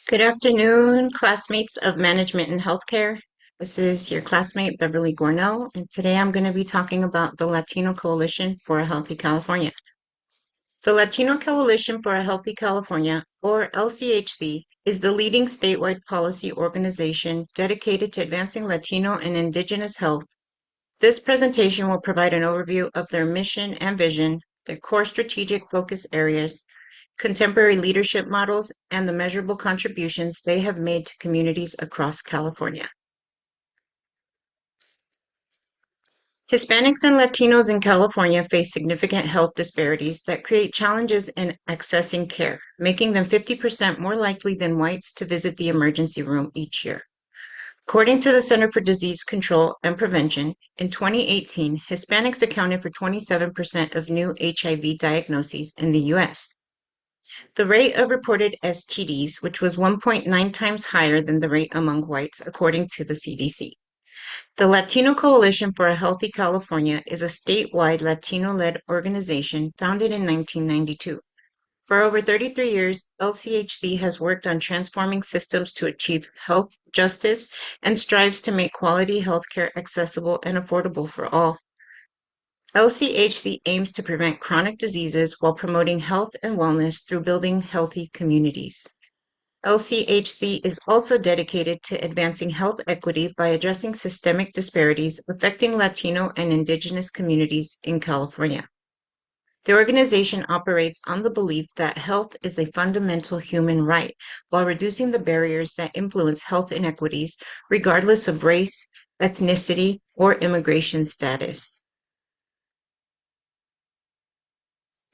Good afternoon, classmates of Management and Healthcare. This is your classmate, Beverly Gornell, and today I'm going to be talking about the Latino Coalition for a Healthy California. The Latino Coalition for a Healthy California, or LCHC, is the leading statewide policy organization dedicated to advancing Latino and Indigenous health. This presentation will provide an overview of their mission and vision, their core strategic focus areas, contemporary leadership models, and the measurable contributions they have made to communities across California. Hispanics and Latinos in California face significant health disparities that create challenges in accessing care, making them 50% more likely than whites to visit the emergency room each year. According to the Center for Disease Control and Prevention, in 2018, Hispanics accounted for 27% of new HIV diagnoses in the U.S. The rate of reported STDs, which was 1.9 times higher than the rate among whites, according to the CDC. The Latino Coalition for a Healthy California is a statewide Latino-led organization founded in 1992. For over 33 years, LCHC has worked on transforming systems to achieve health justice and strives to make quality healthcare accessible and affordable for all. LCHC aims to prevent chronic diseases while promoting health and wellness through building healthy communities. LCHC is also dedicated to advancing health equity by addressing systemic disparities affecting Latino and Indigenous communities in California. The organization operates on the belief that health is a fundamental human right while reducing the barriers that influence health inequities regardless of race, ethnicity, or immigration status.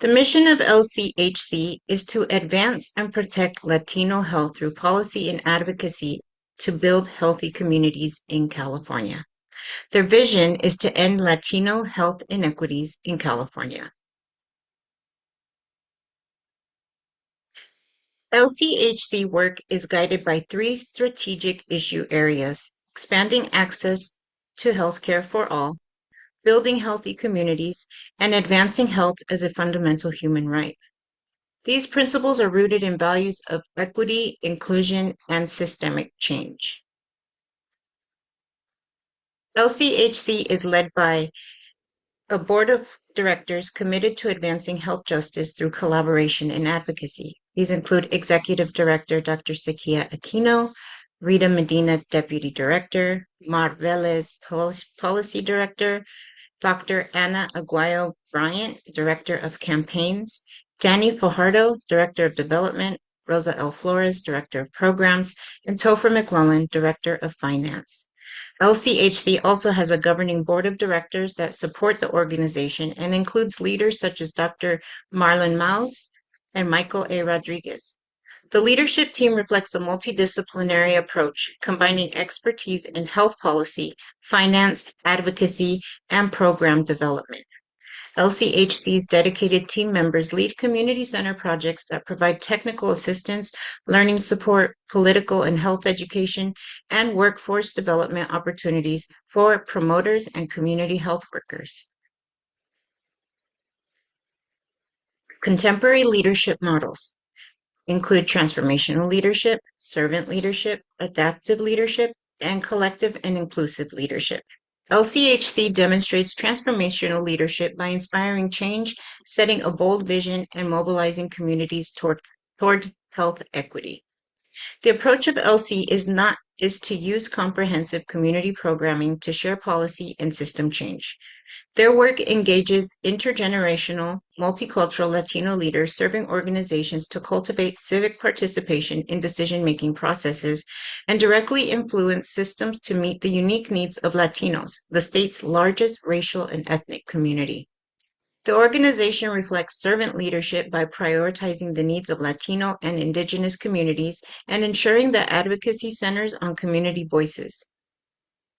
The mission of LCHC is to advance and protect Latino health through policy and advocacy to build healthy communities in California. Their vision is to end Latino health inequities in California. LCHC work is guided by three strategic issue areas: expanding access to healthcare for all, building healthy communities, and advancing health as a fundamental human right. These principles are rooted in values of equity, inclusion, and systemic change. LCHC is led by a board of directors committed to advancing health justice through collaboration and advocacy. These include Executive Director Dr. Sakia Aquino, Rita Medina, Deputy Director, Mar Velez, Policy Director, Dr. Anna Aguayo Bryant, Director of Campaigns, Danny Fajardo, Director of Development, Rosa L. Flores, Director of Programs, and Topher McClellan, Director of Finance. LCHC also has a governing board of directors that support the organization and includes leaders such as Dr. Marlon Maus and Michael A. Rodriguez. The leadership team reflects a multidisciplinary approach, combining expertise in health policy, finance, advocacy, and program development. LCHC's dedicated team members lead community center projects that provide technical assistance, learning support, political and health education, and workforce development opportunities for promoters and community health workers. Contemporary leadership models include transformational leadership, servant leadership, adaptive leadership, and collective and inclusive leadership. LCHC demonstrates transformational leadership by inspiring change, setting a bold vision, and mobilizing communities toward health equity. The approach of LC is to use comprehensive community programming to share policy and system change. Their work engages intergenerational, multicultural Latino leaders serving organizations to cultivate civic participation in decision-making processes and directly influence systems to meet the unique needs of Latinos, the state's largest racial and ethnic community. The organization reflects servant leadership by prioritizing the needs of Latino and Indigenous communities and ensuring that advocacy centers on community voices.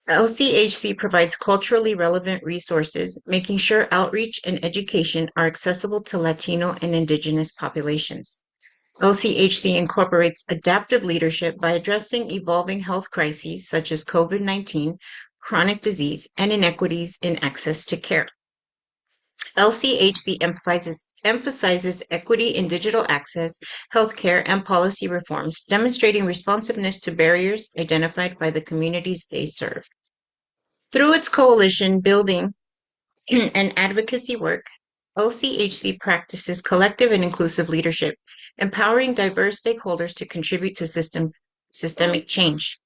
LCHC provides culturally relevant resources, making sure outreach and education are accessible to Latino and Indigenous populations. LCHC incorporates adaptive leadership by addressing evolving health crises such as COVID-19, chronic disease, and inequities in access to care. LCHC emphasizes equity in digital access, healthcare, and policy reforms, demonstrating responsiveness to barriers identified by the communities they serve. Through its coalition building and advocacy work, LCHC practices collective and inclusive leadership, empowering diverse stakeholders to contribute to systemic change.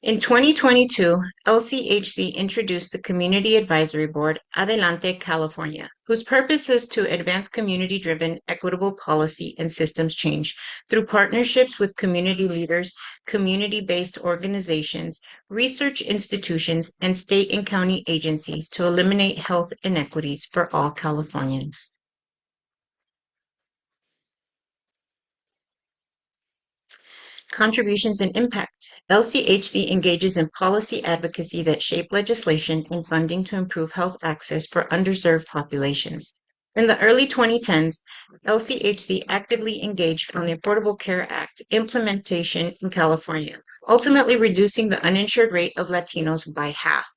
In 2022, LCHC introduced the Community Advisory Board, Adelante California, whose purpose is to advance community-driven, equitable policy and systems change through partnerships with community leaders, community-based organizations, research institutions, and state and county agencies to eliminate health inequities for all Californians. Contributions and impact. LCHC engages in policy advocacy that shape legislation and funding to improve health access for underserved populations. In the early 2010s, LCHC actively engaged on the Affordable Care Act implementation in California, ultimately reducing the uninsured rate of Latinos by half.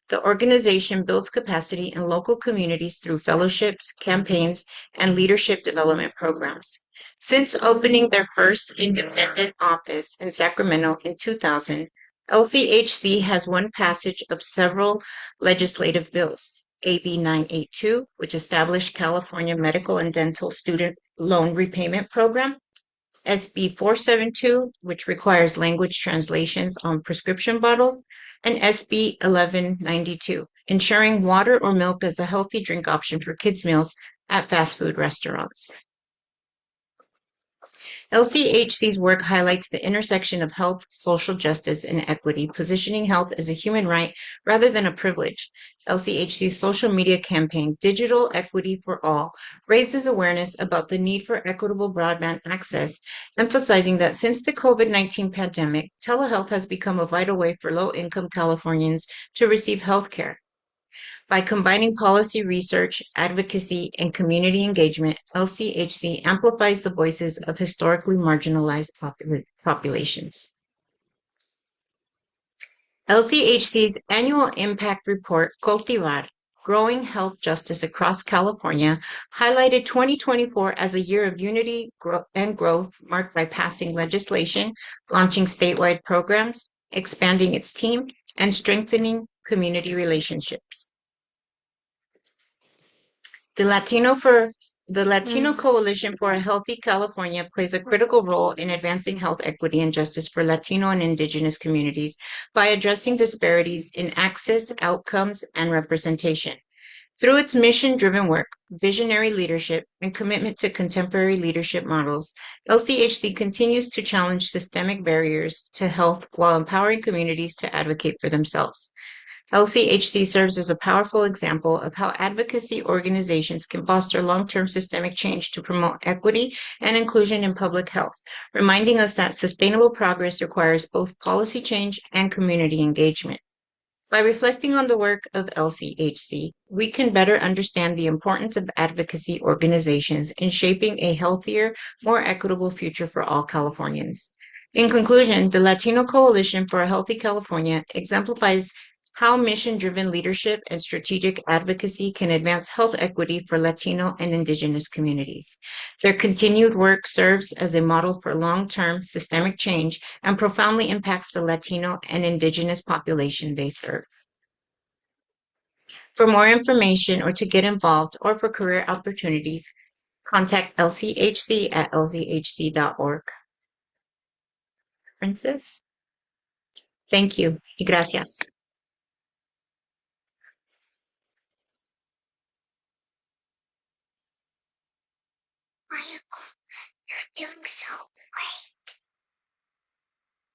The organization builds capacity in local communities through fellowships, campaigns, and leadership development programs. Since opening their first independent office in Sacramento in 2000, LCHC has won passage of several legislative bills. AB 982, which established California Medical and Dental Student Loan Repayment Program, SB 472, which requires language translations on prescription bottles, and SB 1192, ensuring water or milk as a healthy drink option for kids' meals at fast food restaurants. LCHC's work highlights the intersection of health, social justice, and equity, positioning health as a human right rather than a privilege. LCHC's social media campaign, Digital Equity for All, raises awareness about the need for equitable broadband access, emphasizing that since the COVID-19 pandemic, telehealth has become a vital way for low-income Californians to receive health care. By combining policy research, advocacy, and community engagement, LCHC amplifies the voices of historically marginalized populations. LCHC's annual impact report, Cultivar, Growing Health Justice Across California, highlighted 2024 as a year of unity and growth marked by passing legislation, launching statewide programs, expanding its team, and strengthening community relationships. The Latino Coalition for a Healthy California plays a critical role in advancing health equity and justice for Latino and Indigenous communities by addressing disparities in access, outcomes, and representation. Through its mission-driven work, visionary leadership, and commitment to contemporary leadership models, LCHC continues to challenge systemic barriers to health while empowering communities to advocate for themselves. LCHC serves as a powerful example of how advocacy organizations can foster long-term systemic change to promote equity and inclusion in public health, reminding us that sustainable progress requires both policy change and community engagement. By reflecting on the work of LCHC, we can better understand the importance of advocacy organizations in shaping a healthier, more equitable future for all Californians. In conclusion, the Latino Coalition for a Healthy California exemplifies how mission-driven leadership and strategic advocacy can advance health equity for Latino and Indigenous communities. Their continued work serves as a model for long-term systemic change and profoundly impacts the Latino and Indigenous population they serve. For more information or to get involved or for career opportunities, contact LCHC at lchc.org. Francis? Thank you. Y gracias. You're doing so great.